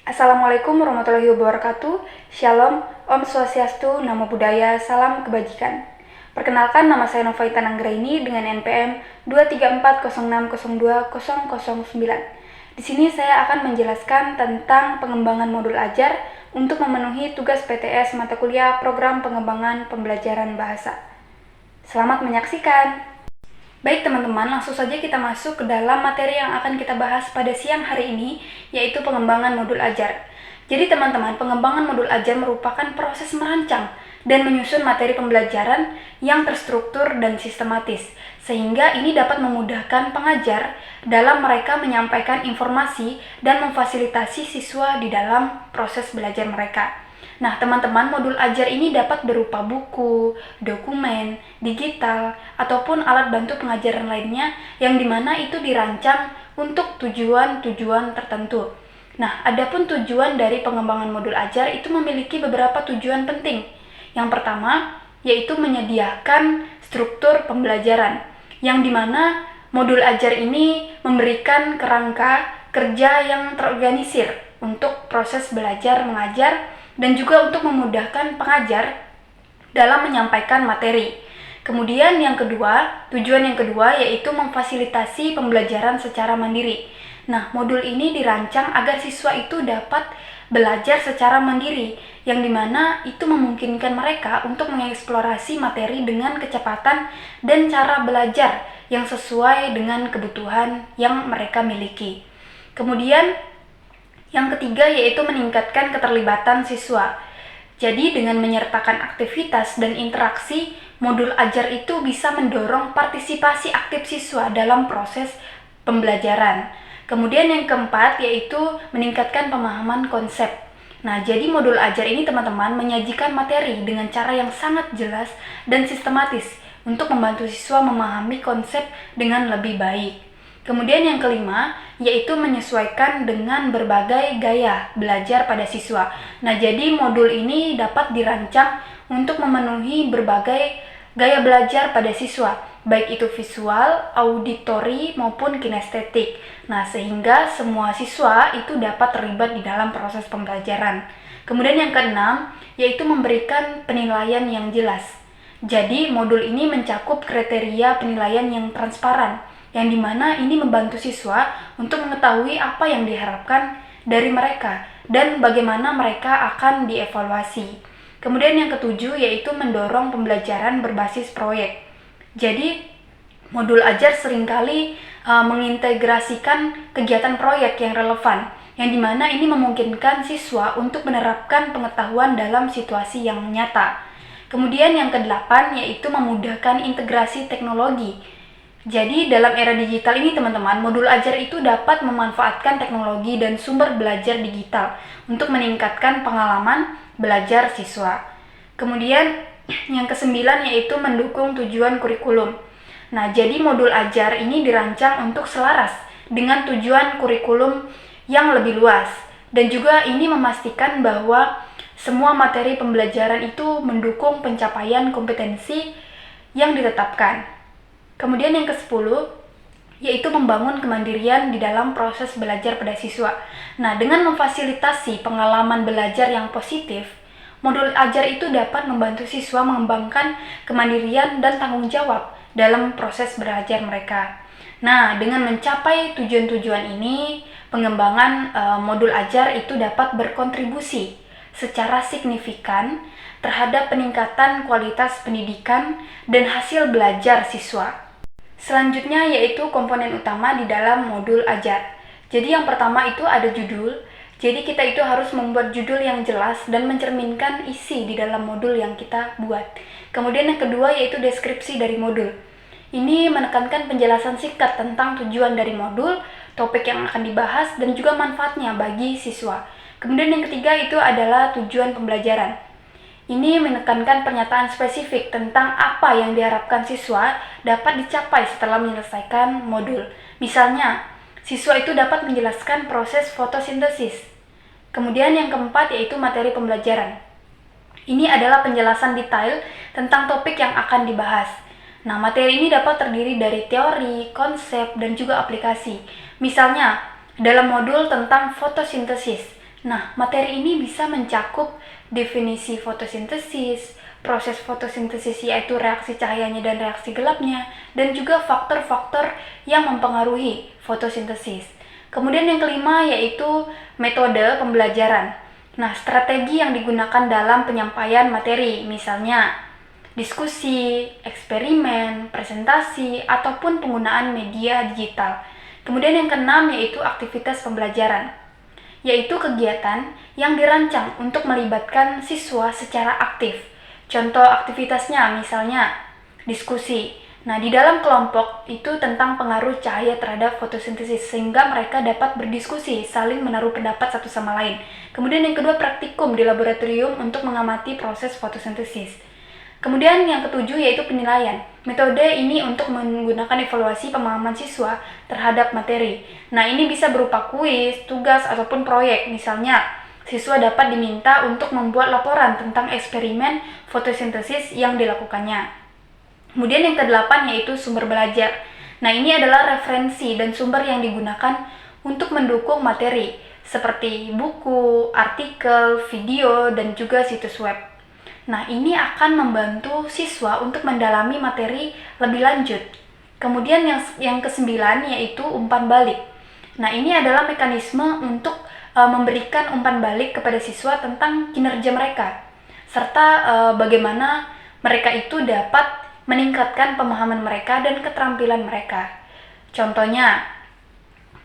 Assalamualaikum warahmatullahi wabarakatuh. Shalom, Om Swastiastu, Namo Buddhaya, Salam Kebajikan. Perkenalkan, nama saya Novaita Anggraini dengan NPM 23406020009. Di sini saya akan menjelaskan tentang pengembangan modul ajar untuk memenuhi tugas PTS mata kuliah Program Pengembangan Pembelajaran Bahasa. Selamat menyaksikan. Baik teman-teman, langsung saja kita masuk ke dalam materi yang akan kita bahas pada siang hari ini, yaitu pengembangan modul ajar. Jadi teman-teman, pengembangan modul ajar merupakan proses merancang dan menyusun materi pembelajaran yang terstruktur dan sistematis, sehingga ini dapat memudahkan pengajar dalam mereka menyampaikan informasi dan memfasilitasi siswa di dalam proses belajar mereka. Nah, teman-teman, modul ajar ini dapat berupa buku, dokumen, digital, ataupun alat bantu pengajaran lainnya yang dimana itu dirancang untuk tujuan-tujuan tertentu. Nah, adapun tujuan dari pengembangan modul ajar itu memiliki beberapa tujuan penting. Yang pertama, yaitu menyediakan struktur pembelajaran, yang dimana modul ajar ini memberikan kerangka kerja yang terorganisir untuk proses belajar mengajar dan juga untuk memudahkan pengajar dalam menyampaikan materi. Kemudian tujuan yang kedua yaitu memfasilitasi pembelajaran secara mandiri. Nah, modul ini dirancang agar siswa itu dapat belajar secara mandiri, yang dimana itu memungkinkan mereka untuk mengeksplorasi materi dengan kecepatan dan cara belajar yang sesuai dengan kebutuhan yang mereka miliki. Kemudian yang ketiga yaitu meningkatkan keterlibatan siswa. Jadi dengan menyertakan aktivitas dan interaksi, modul ajar itu bisa mendorong partisipasi aktif siswa dalam proses pembelajaran. Kemudian yang keempat yaitu meningkatkan pemahaman konsep. Nah, jadi modul ajar ini teman-teman menyajikan materi dengan cara yang sangat jelas dan sistematis untuk membantu siswa memahami konsep dengan lebih baik. Kemudian yang kelima, yaitu menyesuaikan dengan berbagai gaya belajar pada siswa. Nah, jadi modul ini dapat dirancang untuk memenuhi berbagai gaya belajar pada siswa, baik itu visual, auditori, maupun kinestetik. Nah, sehingga semua siswa itu dapat terlibat di dalam proses pembelajaran. Kemudian yang keenam, yaitu memberikan penilaian yang jelas. Jadi, modul ini mencakup kriteria penilaian yang transparan, yang dimana ini membantu siswa untuk mengetahui apa yang diharapkan dari mereka dan bagaimana mereka akan dievaluasi. Kemudian yang ketujuh yaitu mendorong pembelajaran berbasis proyek. Jadi modul ajar seringkali mengintegrasikan kegiatan proyek yang relevan, yang dimana ini memungkinkan siswa untuk menerapkan pengetahuan dalam situasi yang nyata. Kemudian yang kedelapan yaitu memudahkan integrasi teknologi. Jadi dalam era digital ini teman-teman, modul ajar itu dapat memanfaatkan teknologi dan sumber belajar digital untuk meningkatkan pengalaman belajar siswa. Kemudian yang kesembilan yaitu mendukung tujuan kurikulum. Nah, jadi modul ajar ini dirancang untuk selaras dengan tujuan kurikulum yang lebih luas, dan juga ini memastikan bahwa semua materi pembelajaran itu mendukung pencapaian kompetensi yang ditetapkan. Kemudian yang ke-10 yaitu membangun kemandirian di dalam proses belajar pada siswa. Nah, dengan memfasilitasi pengalaman belajar yang positif, modul ajar itu dapat membantu siswa mengembangkan kemandirian dan tanggung jawab dalam proses belajar mereka. Nah, dengan mencapai tujuan-tujuan ini, pengembangan modul ajar itu dapat berkontribusi secara signifikan terhadap peningkatan kualitas pendidikan dan hasil belajar siswa. Selanjutnya yaitu komponen utama di dalam modul ajar. Jadi yang pertama itu ada judul. Jadi kita itu harus membuat judul yang jelas dan mencerminkan isi di dalam modul yang kita buat. Kemudian yang kedua yaitu deskripsi dari modul. Ini menekankan penjelasan singkat tentang tujuan dari modul, topik yang akan dibahas, dan juga manfaatnya bagi siswa. Kemudian yang ketiga itu adalah tujuan pembelajaran. Ini menekankan pernyataan spesifik tentang apa yang diharapkan siswa dapat dicapai setelah menyelesaikan modul. Misalnya, siswa itu dapat menjelaskan proses fotosintesis. Kemudian yang keempat yaitu materi pembelajaran. Ini adalah penjelasan detail tentang topik yang akan dibahas. Nah, materi ini dapat terdiri dari teori, konsep, dan juga aplikasi. Misalnya, dalam modul tentang fotosintesis, Nah, materi ini bisa mencakup definisi fotosintesis, proses fotosintesis yaitu reaksi cahayanya dan reaksi gelapnya, dan juga faktor-faktor yang mempengaruhi fotosintesis. Kemudian yang kelima yaitu metode pembelajaran. Nah, strategi yang digunakan dalam penyampaian materi, misalnya diskusi, eksperimen, presentasi, ataupun penggunaan media digital. Kemudian yang keenam yaitu aktivitas pembelajaran, yaitu kegiatan yang dirancang untuk melibatkan siswa secara aktif. Contoh aktivitasnya misalnya diskusi. Nah, di dalam kelompok itu tentang pengaruh cahaya terhadap fotosintesis sehingga mereka dapat berdiskusi, saling menaruh pendapat satu sama lain. Kemudian yang kedua praktikum di laboratorium untuk mengamati proses fotosintesis. Kemudian yang ketujuh yaitu penilaian. Metode ini untuk menggunakan evaluasi pemahaman siswa terhadap materi. Nah, ini bisa berupa kuis, tugas, ataupun proyek. Misalnya, siswa dapat diminta untuk membuat laporan tentang eksperimen fotosintesis yang dilakukannya. Kemudian yang kedelapan yaitu sumber belajar. Nah, ini adalah referensi dan sumber yang digunakan untuk mendukung materi, seperti buku, artikel, video, dan juga situs web. Nah, ini akan membantu siswa untuk mendalami materi lebih lanjut. Kemudian yang kesembilan yaitu umpan balik. Nah, ini adalah mekanisme untuk memberikan umpan balik kepada siswa tentang kinerja mereka, serta bagaimana mereka itu dapat meningkatkan pemahaman mereka dan keterampilan mereka. Contohnya,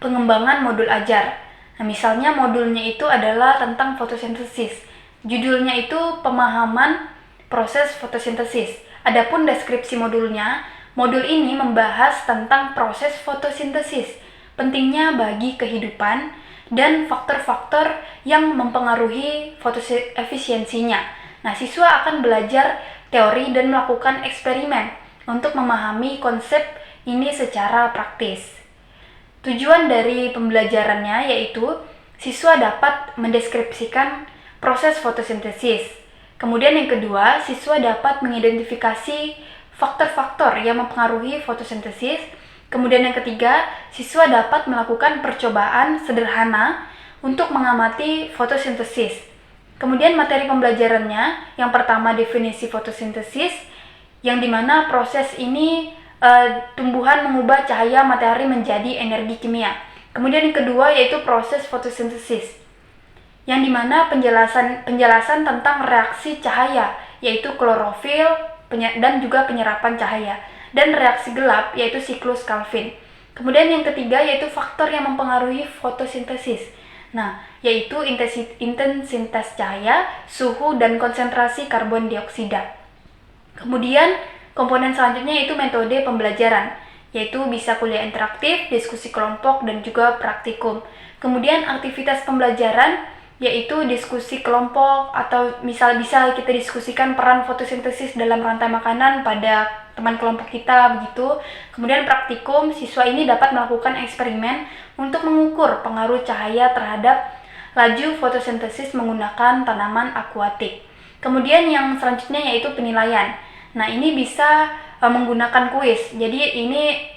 pengembangan modul ajar. Nah, misalnya modulnya itu adalah tentang fotosintesis. Judulnya itu pemahaman proses fotosintesis. Adapun deskripsi modulnya, modul ini membahas tentang proses fotosintesis, pentingnya bagi kehidupan, dan faktor-faktor yang mempengaruhi efisiensinya. Nah, siswa akan belajar teori dan melakukan eksperimen untuk memahami konsep ini secara praktis. Tujuan dari pembelajarannya yaitu siswa dapat mendeskripsikan proses fotosintesis. Kemudian yang kedua, siswa dapat mengidentifikasi faktor-faktor yang mempengaruhi fotosintesis. Kemudian yang ketiga, siswa dapat melakukan percobaan sederhana untuk mengamati fotosintesis. Kemudian materi pembelajarannya, yang pertama definisi fotosintesis, yang dimana proses ini tumbuhan mengubah cahaya matahari menjadi energi kimia. Kemudian yang kedua yaitu proses fotosintesis, yang dimana penjelasan tentang reaksi cahaya, yaitu klorofil dan juga penyerapan cahaya, dan reaksi gelap, yaitu siklus Calvin. Kemudian yang ketiga yaitu faktor yang mempengaruhi fotosintesis. Nah, yaitu intensitas cahaya, suhu, dan konsentrasi karbon dioksida. Kemudian, komponen selanjutnya yaitu metode pembelajaran, yaitu bisa kuliah interaktif, diskusi kelompok, dan juga praktikum. Kemudian, aktivitas pembelajaran, yaitu diskusi kelompok, atau bisa kita diskusikan peran fotosintesis dalam rantai makanan pada teman kelompok kita, begitu. Kemudian praktikum, siswa ini dapat melakukan eksperimen untuk mengukur pengaruh cahaya terhadap laju fotosintesis menggunakan tanaman akuatik. Kemudian yang selanjutnya yaitu penilaian. Nah, ini bisa menggunakan kuis. Jadi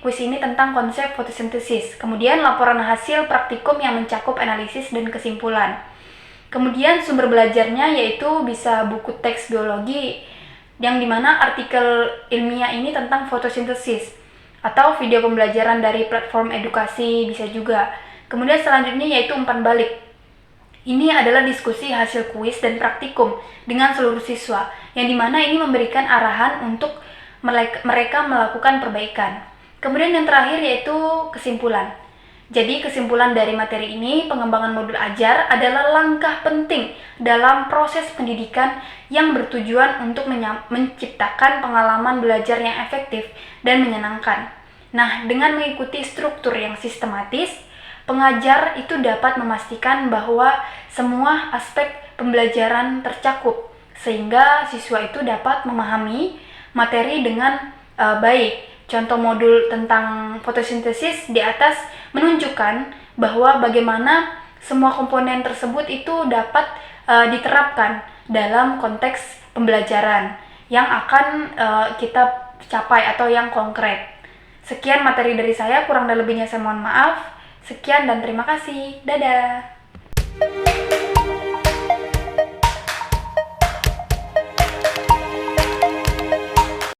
kuis ini tentang konsep fotosintesis. Kemudian laporan hasil praktikum yang mencakup analisis dan kesimpulan. Kemudian sumber belajarnya yaitu bisa buku teks biologi, yang dimana artikel ilmiah ini tentang fotosintesis, atau video pembelajaran dari platform edukasi bisa juga. Kemudian selanjutnya yaitu umpan balik. Ini adalah diskusi hasil kuis dan praktikum dengan seluruh siswa, yang dimana ini memberikan arahan untuk mereka melakukan perbaikan. Kemudian yang terakhir yaitu kesimpulan. Jadi kesimpulan dari materi ini, pengembangan modul ajar adalah langkah penting dalam proses pendidikan yang bertujuan untuk menciptakan pengalaman belajar yang efektif dan menyenangkan. Nah, dengan mengikuti struktur yang sistematis, pengajar itu dapat memastikan bahwa semua aspek pembelajaran tercakup, sehingga siswa itu dapat memahami materi dengan baik. Contoh modul tentang fotosintesis di atas menunjukkan bahwa bagaimana semua komponen tersebut itu dapat diterapkan dalam konteks pembelajaran yang akan kita capai atau yang konkret. Sekian materi dari saya, kurang dan lebihnya saya mohon maaf. Sekian dan terima kasih. Dadah.